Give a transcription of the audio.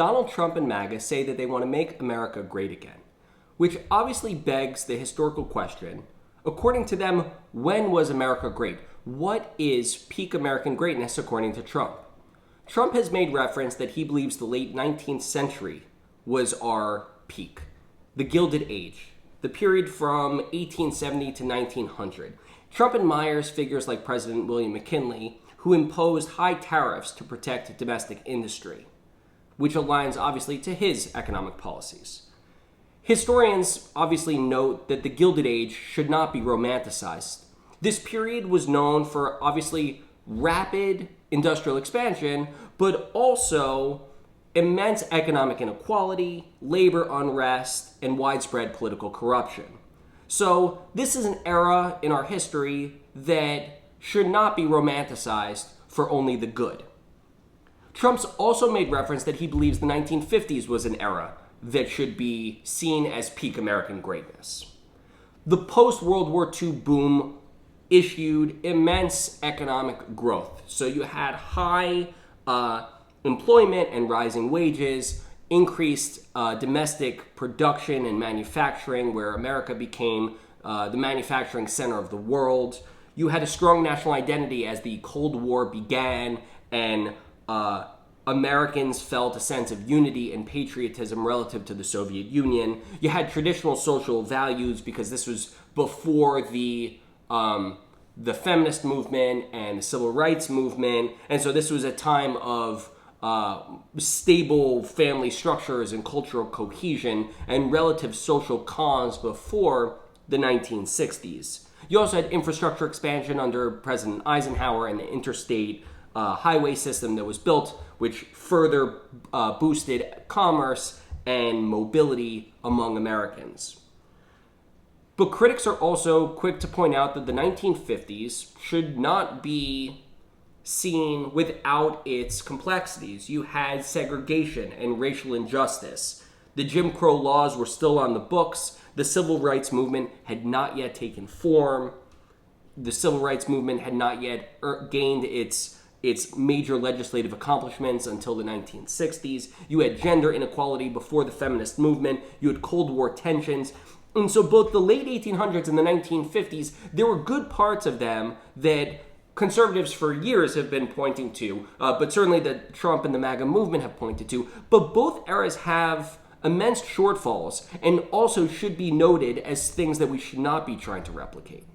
Donald Trump and MAGA say that they want to make America great again, which obviously begs the historical question, according to them, when was America great? What is peak American greatness according to Trump? Trump has made reference that he believes the late 19th century was our peak, the Gilded Age, the period from 1870 to 1900. Trump admires figures like President William McKinley, who imposed high tariffs to protect domestic industry, which aligns obviously to his economic policies. Historians obviously note that the Gilded Age should not be romanticized. This period was known for obviously rapid industrial expansion, but also immense economic inequality, labor unrest, and widespread political corruption. So this is an era in our history that should not be romanticized for only the good. Trump's also made reference that he believes the 1950s was an era that should be seen as peak American greatness. The post-World War II boom issued immense economic growth. So you had high employment and rising wages, increased domestic production and manufacturing, where America became the manufacturing center of the world. You had a strong national identity as the Cold War began, and Americans felt a sense of unity and patriotism relative to the Soviet Union. You had traditional social values because this was before the feminist movement and the civil rights movement, and so this was a time of stable family structures and cultural cohesion and relative social calms before the 1960s. You also had infrastructure expansion under President Eisenhower and the interstate highway system that was built, which further boosted commerce and mobility among Americans. But critics are also quick to point out that the 1950s should not be seen without its complexities. You had segregation and racial injustice. The Jim Crow laws were still on the books. The civil rights movement had not yet taken form. The civil rights movement had not yet gained its major legislative accomplishments until the 1960s. You had gender inequality before the feminist movement. You had Cold War tensions. And so both the late 1800s and the 1950s, there were good parts of them that conservatives for years have been pointing to, but certainly that Trump and the MAGA movement have pointed to. But both eras have immense shortfalls and also should be noted as things that we should not be trying to replicate.